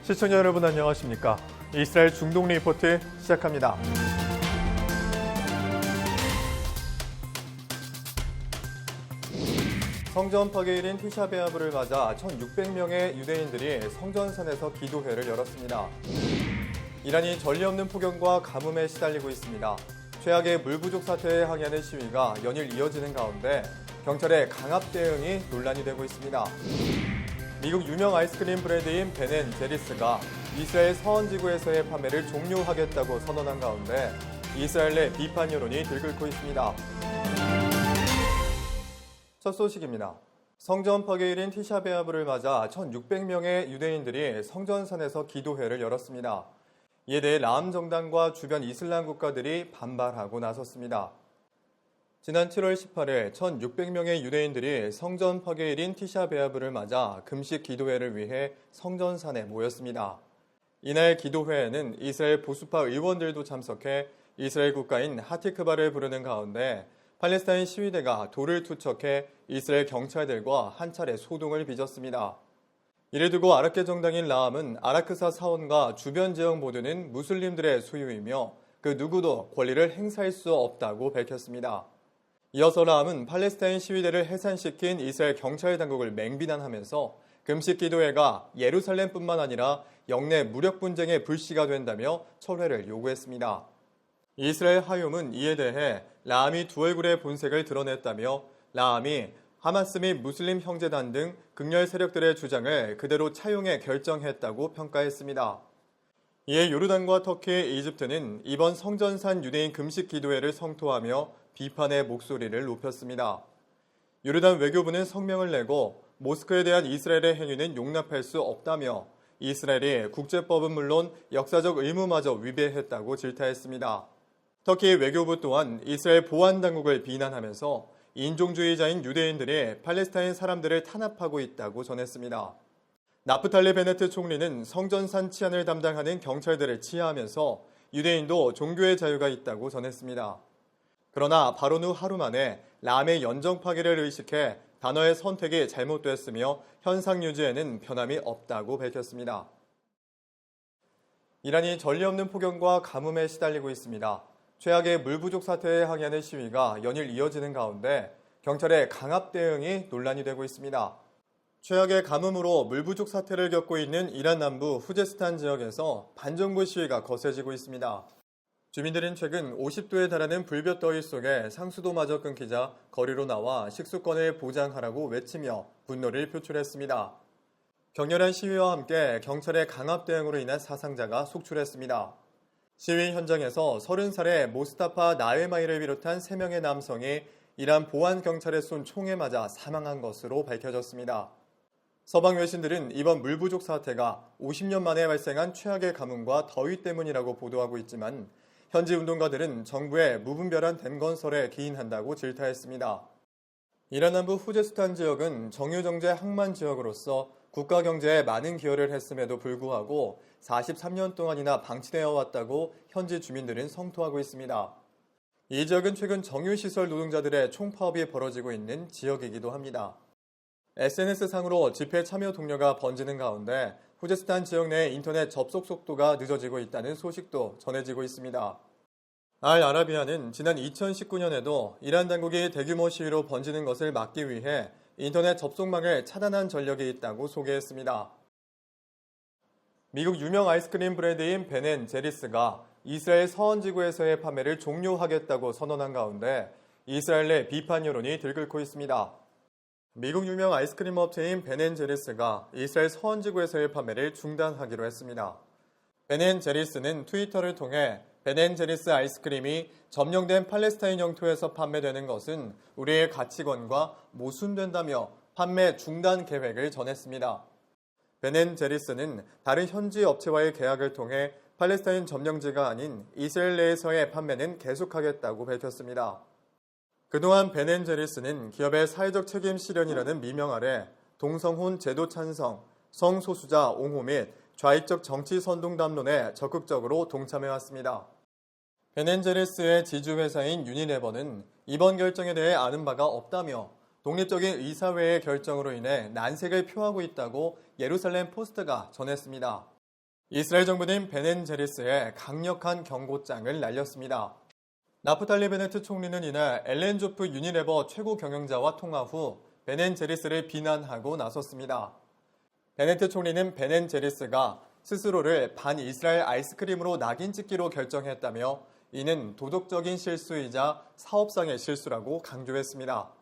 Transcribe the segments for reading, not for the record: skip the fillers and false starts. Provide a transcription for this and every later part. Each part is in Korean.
시청자 여러분 안녕하십니까? 이스라엘 중동 리포트 시작합니다. 성전 파괴일인 티샤베아브를 맞아 1,600명의 유대인들이 성전산에서 기도회를 열었습니다. 이란이 전례 없는 폭염과 가뭄에 시달리고 있습니다. 최악의 물 부족 사태에 항의하는 시위가 연일 이어지는 가운데 경찰의 강압 대응이 논란이 되고 있습니다. 미국 유명 아이스크림 브랜드인 벤앤제리스가 이스라엘 서원 지구에서의 판매를 종료하겠다고 선언한 가운데 이스라엘 내 비판 여론이 들끓고 있습니다. 첫 소식입니다. 성전 파괴일인 티샤베아브를 맞아 1,600명의 유대인들이 성전산에서 기도회를 열었습니다. 이에 대해 라암 정당과 주변 이슬람 국가들이 반발하고 나섰습니다. 지난 7월 18일 1,600명의 유대인들이 성전 파괴일인 티샤베아브를 맞아 금식 기도회를 위해 성전산에 모였습니다. 이날 기도회에는 이스라엘 보수파 의원들도 참석해 이스라엘 국가인 하티크바를 부르는 가운데 팔레스타인 시위대가 돌을 투척해 이스라엘 경찰들과 한 차례 소동을 빚었습니다. 이를 두고 아랍계 정당인 라암은 아라크사 사원과 주변 지역 모두는 무슬림들의 소유이며 그 누구도 권리를 행사할 수 없다고 밝혔습니다. 이어서 라암은 팔레스타인 시위대를 해산시킨 이스라엘 경찰 당국을 맹비난하면서 금식 기도회가 예루살렘뿐만 아니라 영내 무력 분쟁의 불씨가 된다며 철회를 요구했습니다. 이스라엘 하욤은 이에 대해 라암이 두 얼굴의 본색을 드러냈다며 라암이 하마스 및 무슬림 형제단 등 극렬 세력들의 주장을 그대로 차용해 결정했다고 평가했습니다. 이에 요르단과 터키, 이집트는 이번 성전산 유대인 금식 기도회를 성토하며 비판의 목소리를 높였습니다. 요르단 외교부는 성명을 내고 모스크에 대한 이스라엘의 행위는 용납할 수 없다며 이스라엘이 국제법은 물론 역사적 의무마저 위배했다고 질타했습니다. 터키 외교부 또한 이스라엘 보안당국을 비난하면서 인종주의자인 유대인들이 팔레스타인 사람들을 탄압하고 있다고 전했습니다. 나프탈리 베네트 총리는 성전산 치안을 담당하는 경찰들을 치하하면서 유대인도 종교의 자유가 있다고 전했습니다. 그러나 바로 후 하루 만에 람의 연정 파기를 의식해 단어의 선택이 잘못됐으며 현상 유지에는 변함이 없다고 밝혔습니다. 이란이 전례 없는 폭염과 가뭄에 시달리고 있습니다. 최악의 물 부족 사태에 항의하는 시위가 연일 이어지는 가운데 경찰의 강압 대응이 논란이 되고 있습니다. 최악의 가뭄으로 물 부족 사태를 겪고 있는 이란 남부 후제스탄 지역에서 반정부 시위가 거세지고 있습니다. 주민들은 최근 50도에 달하는 불볕더위 속에 상수도마저 끊기자 거리로 나와 식수권을 보장하라고 외치며 분노를 표출했습니다. 격렬한 시위와 함께 경찰의 강압 대응으로 인한 사상자가 속출했습니다. 시위 현장에서 30살의 모스타파 나웨마이를 비롯한 3명의 남성이 이란 보안경찰에 쏜 총에 맞아 사망한 것으로 밝혀졌습니다. 서방 외신들은 이번 물 부족 사태가 50년 만에 발생한 최악의 가뭄과 더위 때문이라고 보도하고 있지만 현지 운동가들은 정부의 무분별한 댐 건설에 기인한다고 질타했습니다. 이란 남부 후제스탄 지역은 정유정제 항만 지역으로서 국가 경제에 많은 기여를 했음에도 불구하고 43년 동안이나 방치되어 왔다고 현지 주민들은 성토하고 있습니다. 이 지역은 최근 정유시설 노동자들의 총파업이 벌어지고 있는 지역이기도 합니다. SNS상으로 집회 참여 동료가 번지는 가운데 후제스탄 지역 내 인터넷 접속 속도가 늦어지고 있다는 소식도 전해지고 있습니다. 알 아라비아는 지난 2019년에도 이란 당국이 대규모 시위로 번지는 것을 막기 위해 인터넷 접속망을 차단한 전력이 있다고 소개했습니다. 미국 유명 아이스크림 브랜드인 벤앤제리스가 이스라엘 서원 지구에서의 판매를 종료하겠다고 선언한 가운데 이스라엘 내 비판 여론이 들끓고 있습니다. 미국 유명 아이스크림 업체인 벤앤제리스가 이스라엘 서원 지구에서의 판매를 중단하기로 했습니다. 벤앤제리스는 트위터를 통해 벤앤제리스 아이스크림이 점령된 팔레스타인 영토에서 판매되는 것은 우리의 가치관과 모순된다며 판매 중단 계획을 전했습니다. 벤앤제리스는 다른 현지 업체와의 계약을 통해 팔레스타인 점령지가 아닌 이스라엘 내에서의 판매는 계속하겠다고 밝혔습니다. 그동안 벤앤제리스는 기업의 사회적 책임 실현이라는 미명 아래 동성혼 제도 찬성, 성소수자 옹호 및 좌익적 정치 선동 담론에 적극적으로 동참해왔습니다. 벤앤제리스의 지주회사인 유니레버는 이번 결정에 대해 아는 바가 없다며 독립적인 의사회의 결정으로 인해 난색을 표하고 있다고 예루살렘 포스트가 전했습니다. 이스라엘 정부는 베넨제리스에 강력한 경고장을 날렸습니다. 나프탈리 베네트 총리는 이날 엘렌 조프 유니레버 최고 경영자와 통화 후 베넨제리스를 비난하고 나섰습니다. 베네트 총리는 베넨제리스가 스스로를 반이스라엘 아이스크림으로 낙인 찍기로 결정했다며 이는 도덕적인 실수이자 사업상의 실수라고 강조했습니다.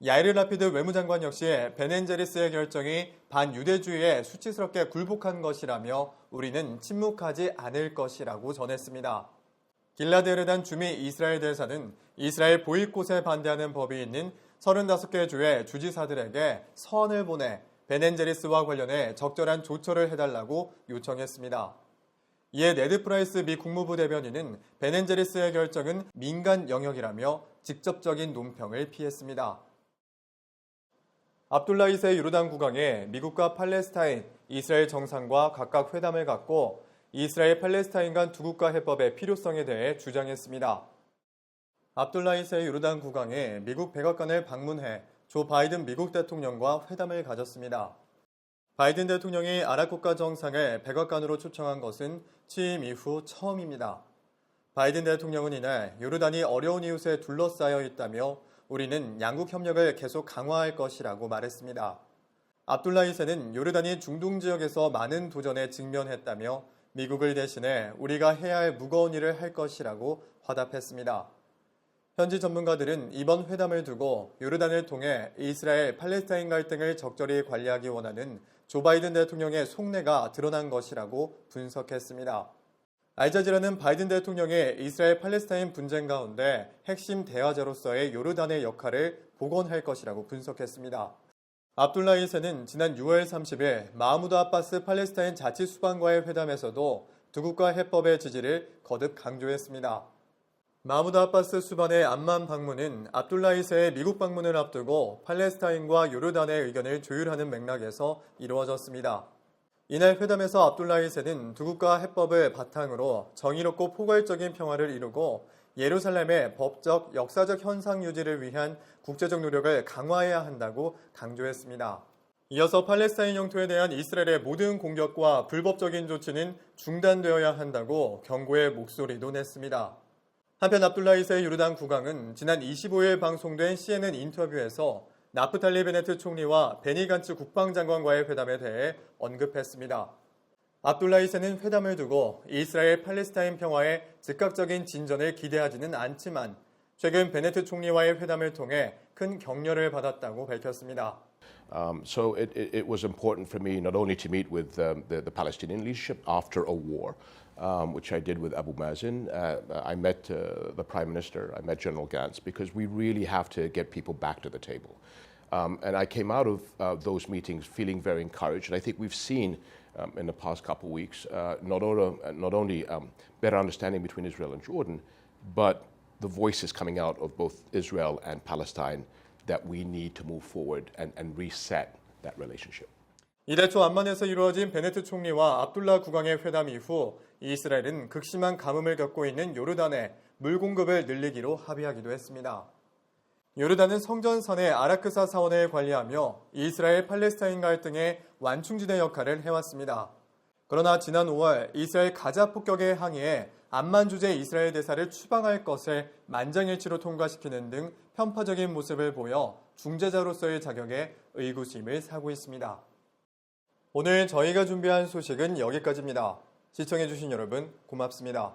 야이르 라피드 외무장관 역시 베넨제리스의 결정이 반유대주의에 수치스럽게 굴복한 것이라며 우리는 침묵하지 않을 것이라고 전했습니다. 길라드 에르단 주미 이스라엘 대사는 이스라엘 보이콧에 반대하는 법이 있는 35개 주의 주지사들에게 서한을 보내 베넨제리스와 관련해 적절한 조처를 해달라고 요청했습니다. 이에 네드 프라이스 미 국무부 대변인은 베넨제리스의 결정은 민간 영역이라며 직접적인 논평을 피했습니다. 압둘라 2세 요르단 국왕이 미국과 팔레스타인, 이스라엘 정상과 각각 회담을 갖고 이스라엘 팔레스타인 간 두 국가 해법의 필요성에 대해 주장했습니다. 압둘라 2세 요르단 국왕이 미국 백악관을 방문해 조 바이든 미국 대통령과 회담을 가졌습니다. 바이든 대통령이 아랍 국가 정상을 백악관으로 초청한 것은 취임 이후 처음입니다. 바이든 대통령은 이날 요르단이 어려운 이웃에 둘러싸여 있다며 우리는 양국 협력을 계속 강화할 것이라고 말했습니다. 압둘라 2세는 요르단이 중동 지역에서 많은 도전에 직면했다며 미국을 대신해 우리가 해야 할 무거운 일을 할 것이라고 화답했습니다. 현지 전문가들은 이번 회담을 두고 요르단을 통해 이스라엘 팔레스타인 갈등을 적절히 관리하기 원하는 조 바이든 대통령의 속내가 드러난 것이라고 분석했습니다. 알자지라는 바이든 대통령의 이스라엘 팔레스타인 분쟁 가운데 핵심 대화자로서의 요르단의 역할을 복원할 것이라고 분석했습니다. 압둘라 2세는 지난 6월 30일 마흐무드 아바스 팔레스타인 자치수반과의 회담에서도 두 국가 해법의 지지를 거듭 강조했습니다. 마흐무드 아바스 수반의 암만 방문은 압둘라 2세의 미국 방문을 앞두고 팔레스타인과 요르단의 의견을 조율하는 맥락에서 이루어졌습니다. 이날 회담에서 압둘라 2세는 두 국가 해법을 바탕으로 정의롭고 포괄적인 평화를 이루고 예루살렘의 법적, 역사적 현상 유지를 위한 국제적 노력을 강화해야 한다고 강조했습니다. 이어서 팔레스타인 영토에 대한 이스라엘의 모든 공격과 불법적인 조치는 중단되어야 한다고 경고의 목소리도 냈습니다. 한편 압둘라 2세 요르단 국왕은 지난 25일 방송된 CNN 인터뷰에서 나프탈리 베네트 총리와 베니 간츠 국방장관과의 회담에 대해 언급했습니다. 압둘라 2세는 회담을 두고 이스라엘 팔레스타인 평화의 즉각적인 진전을 기대하지는 않지만 최근 베네트 총리와의 회담을 통해 큰 격려를 받았다고 밝혔습니다. So it was important for me not only to meet with the Palestinian leadership after a war, which I did with Abu Mazen. I met the Prime Minister, I met General Gantz, because we really have to get people back to the table. And I came out of those meetings feeling very encouraged. And I think we've seen in the past couple of weeks not only better understanding between Israel and Jordan, but the voices coming out of both Israel and Palestine that we need to move forward and reset that relationship. 이달 초 암만에서 이루어진 베네트 총리와 압둘라 국왕의 회담 이후 이스라엘은 극심한 가뭄을 겪고 있는 요르단에 물 공급을 늘리기로 합의하기도 했습니다. 요르단은 성전산의 아라크사 사원을 관리하며 이스라엘 팔레스타인 갈등의 완충지대 역할을 해왔습니다. 그러나 지난 5월 이스라엘 가자 폭격에 항의해 암만 주재 이스라엘 대사를 추방할 것을 만장일치로 통과시키는 등 편파적인 모습을 보여 중재자로서의 자격에 의구심을 사고 있습니다. 오늘 저희가 준비한 소식은 여기까지입니다. 시청해주신 여러분 고맙습니다.